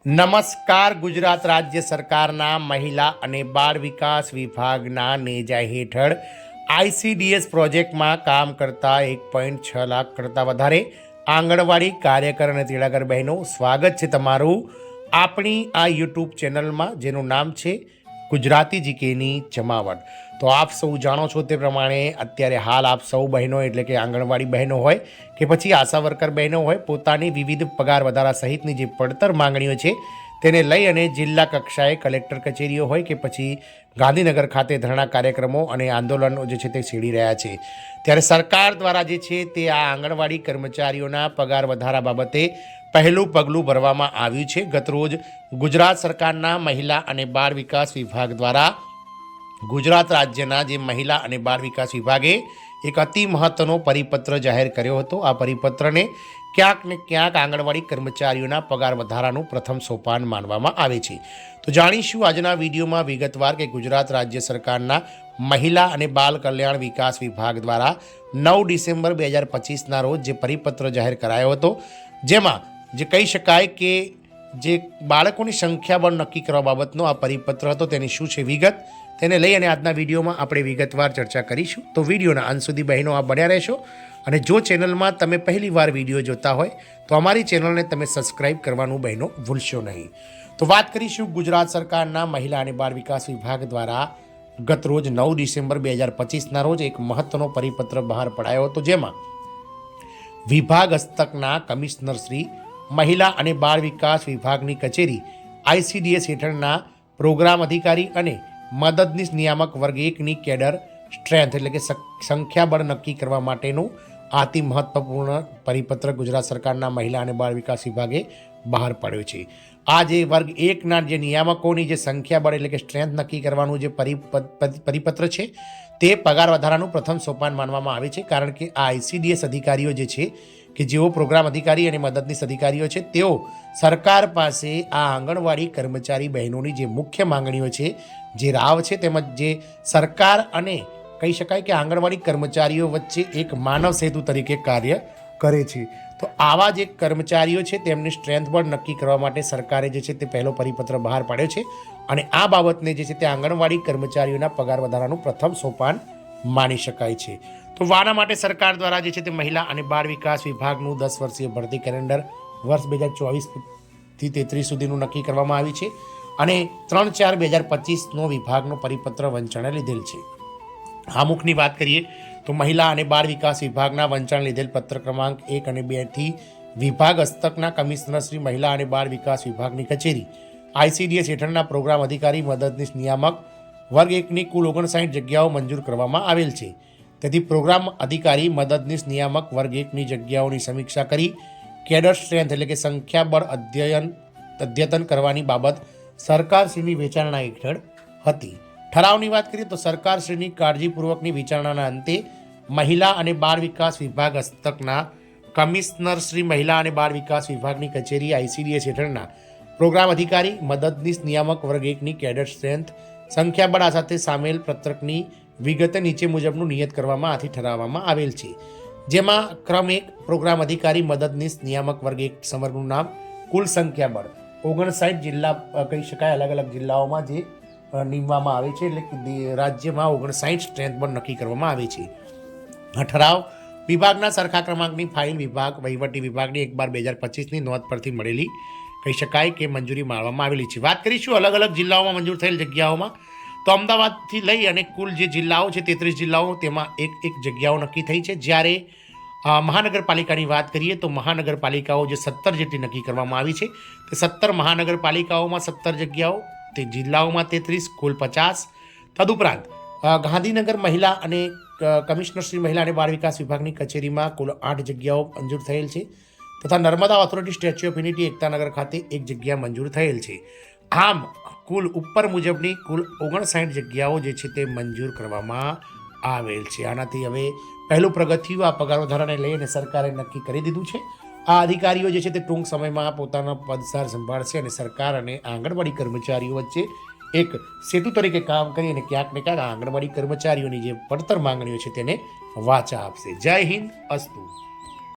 નમસ્કાર. ગુજરાત રાજ્ય સરકારના મહિલા અને બાળ વિકાસ વિભાગના નેજા હેઠળ આઈસીડીએસ પ્રોજેક્ટમાં કામ કરતા 1.6 લાખ કરતાં વધારે આંગણવાડી કાર્યકર અને તેડાગર બહેનો, સ્વાગત છે તમારું આપણી આ યુટ્યુબ ચેનલમાં, જેનું નામ છે ગુજરાતી જીકેની જમાવટ. તો આપ સૌ જાણો છો તે પ્રમાણે અત્યારે હાલ આપ સૌ બહેનો, એટલે કે આંગણવાડી બહેનો હોય કે પછી આશા વર્કર બહેનો હોય, પોતાની વિવિધ પગાર વધારા સહિતની જે પડતર માંગણીઓ છે તેને લઈ અને જિલ્લા કક્ષાએ કલેક્ટર કચેરીઓ હોય કે પછી ગાંધીનગર ખાતે ધરણા કાર્યક્રમો અને આંદોલનો જે છે તે છેડી રહ્યા છે. ત્યારે સરકાર દ્વારા જે છે તે આ આંગણવાડી કર્મચારીઓના પગાર વધારા બાબતે પહેલું પગલું ભરવામાં આવ્યું છે. ગતરોજ ગુજરાત સરકારના મહિલા અને બાળ વિકાસ વિભાગ દ્વારા ગુજરાત રાજ્યના જે મહિલા અને બાળ વિકાસ વિભાગે એક અતિ મહત્વનો પરિપત્ર જાહેર કર્યો હતો. આ પરિપત્રને ક્યાંક ને ક્યાંક આંગણવાડી કર્મચારીઓના પગાર વધારાનું પ્રથમ સોપાન માનવામાં આવે છે. તો જાણીશું આજના વિડીયોમાં વિગતવાર કે ગુજરાત રાજ્ય સરકારના મહિલા અને બાળ કલ્યાણ વિકાસ વિભાગ દ્વારા 9 ડિસેમ્બર 2025ના રોજ જે પરિપત્ર જાહેર કરાયો હતો, જેમાં જે કહી શકાય કે જે બાળકોની સંખ્યાબળ નક્કી કરવા બાબતનો આ પરિપત્ર હતો, તેની શું છે વિગત, તેને લઈ અને આજના વિડીયોમાં આપણે વિગતવાર ચર્ચા કરીશું. તો વિડીયોના અંત સુધી બહેનો આપ બન્યા રહેશો. અને જો ચેનલમાં તમે પહેલીવાર વિડીયો જોતા હોય તો અમારી ચેનલને તમે સબસ્ક્રાઈબ કરવાનું બહેનો ભૂલશો નહીં. તો વાત કરીશું ગુજરાત સરકારના મહિલા અને બાળ વિકાસ વિભાગ દ્વારા ગતરોજ 9 ડિસેમ્બર 2025ના રોજ એક મહત્વનો પરિપત્ર બહાર પડાયો હતો, જેમાં વિભાગ હસ્તકના કમિશનર શ્રી, મહિલા અને બાળ વિકાસ વિભાગની કચેરી, આઈસીડીએસ હેઠળના પ્રોગ્રામ અધિકારી અને મદદનીશ નિયામક વર્ગ 1ની કેડર સ્ટ્રેન્થ, એટલે કે સંખ્યાબળ નક્કી કરવા માટેનું અતિ મહત્વપૂર્ણ પરિપત્ર ગુજરાત સરકારના મહિલા અને બાળ વિકાસ વિભાગે બહાર પાડ્યો છે. આ જે વર્ગ 1ના જે નિયામકોની જે સંખ્યાબળ, એટલે કે સ્ટ્રેન્થ નક્કી કરવાનું જે પરિપત્ર છે, તે પગાર વધારાનું પ્રથમ સોપાન માનવામાં આવે છે. કારણ કે આ આઈસીડીએસ અધિકારીઓ જે છે, કે જેઓ પ્રોગ્રામ અધિકારી અને મદદનીશ અધિકારીઓ છે, તેઓ સરકાર પાસે આ આંગણવાડી કર્મચારી બહેનોની જે મુખ્ય માંગણીઓ છે, જે રાવ છે, તેમજ જે સરકાર અને કહી શકાય કે આંગણવાડી કર્મચારીઓ વચ્ચે એક માનવ સેતુ તરીકે કાર્ય કરે છે. તો આવા જે કર્મચારીઓ છે તેમની સ્ટ્રેન્થ પણ નક્કી કરવા માટે સરકારે જે છે તે પહેલો પરિપત્ર બહાર પાડ્યો છે. અને આ બાબતને જે છે તે આંગણવાડી કર્મચારીઓના પગાર વધારાનું પ્રથમ સોપાન માની શકાય છે. તો આના માટે સરકાર દ્વારા જે છે તે મહિલા અને બાળ વિકાસ વિભાગનું 10 વર્ષીય ભરતી કેલેન્ડર વર્ષ 2024થી 33 સુધીનું નક્કી કરવામાં આવ્યું છે. અને 3/4/2025નો વિભાગનો પરિપત્ર વંચાણે લીધેલ છે. આમુખની વાત કરીએ તો મહિલા અને બાળ વિકાસ વિભાગના વંચાણ લીધેલ પત્ર ક્રમાંક 1 અને 2થી વિભાગ હસ્તકના કમિશનર શ્રી, મહિલા અને બાળ વિકાસ વિભાગની કચેરી, આઈસીડીએસ હેઠળના પ્રોગ્રામ અધિકારી, મદદનીશ નિયામક વર્ગ 1ની કુલ 59 જગ્યાઓ મંજૂર કરવામાં આવેલ છે. તેથી પ્રોગ્રામ અધિકારી, મદદનીશ નિયામક વર્ગ 1ની જગ્યાઓની સમીક્ષા કરી કેડર સ્ટ્રેન્થ, એટલે કે સંખ્યાબળ અદ્યતન કરવાની બાબત સરકારશ્રીની વિચારણા હેઠળ હતી. ઠરાવની વાત કરીએ તો સરકારશ્રીની કાળજીપૂર્વકની વિચારણાના અંતે મહિલા અને બાળ વિકાસ વિભાગ હસ્તકના કમિશનર શ્રી, મહિલા અને બાળ વિકાસ વિભાગની કચેરી, આઈસીડીએસ હેઠળના પ્રોગ્રામ અધિકારી, મદદનીશ નિયામક વર્ગ 1ની કેડર સ્ટ્રેન્થ સંખ્યાબળ સાથે સામેલ પત્રકની વિગતે નીચે મુજબનું નિયત કરવામાં આથી ઠરાવવામાં આવેલ છે. જેમાં ક્રમ 1 પ્રોગ્રામ અધિકારી, મદદનીશ નિયામક વર્ગ 1 સમગ્રનું નામ, કુલ સંખ્યાબળ 59 જિલ્લા કહી શકાય, અલગ અલગ જિલ્લાઓમાં જે નીમવામાં આવે છે, એટલે કે રાજ્યમાં 59 સ્ટ્રેન્થ પણ નક્કી કરવામાં આવે છે. આ ઠરાવ વિભાગના સરખા ક્રમાંકની ફાઇલ વિભાગ વહીવટી વિભાગની 1/12/2025ની નોંધ પરથી મળેલી કહી શકાય કે મંજૂરી માળવામાં આવેલી છે. વાત કરીશું અલગ અલગ જિલ્લાઓમાં મંજૂર થયેલ જગ્યાઓમાં. તો અમદાવાદથી લઈ અને કુલ જે જિલ્લાઓ છે 33 જિલ્લાઓ, તેમાં એક જગ્યાઓ નક્કી થઈ છે. જ્યારે મહાનગરપાલિકાની વાત કરીએ તો મહાનગરપાલિકાઓ જે 17 જેટલી નક્કી કરવામાં આવી છે, તે 17 મહાનગરપાલિકાઓમાં 17 જગ્યાઓ, તે જિલ્લાઓમાં 33, કુલ 50. તદુપરાંત ગાંધીનગર મહિલા અને કમિશનર શ્રી, મહિલા અને બાળ વિકાસ વિભાગની કચેરીમાં કુલ 8 જગ્યાઓ મંજૂર થયેલ છે. તથા Narmada authority statue of unity Ektanagar ખાતે 1 જગ્યા મંજૂર થયેલ છે. આમ કુલ ઉપર મુજબની કુલ 59 જગ્યાઓ જે છે તે મંજૂર કરવામાં આવેલ છે. આનાથી હવે પહેલું પગથિયું આ પગાર વધારાને લઈને સરકારે નક્કી કરી દીધું છે. આ અધિકારીઓ જે છે તે ટૂંક સમયમાં પોતાના પદભાર સંભાળશે અને સરકાર અને આંગણવાડી કર્મચારીઓ વચ્ચે એક સેતુ તરીકે કામ કરી અને ક્યાંક ને ક્યાંક આંગણવાડી કર્મચારીઓની જે પડતર માંગણીઓ છે તેને વાચા આપશે. જય હિન્દ, અસ્તુ.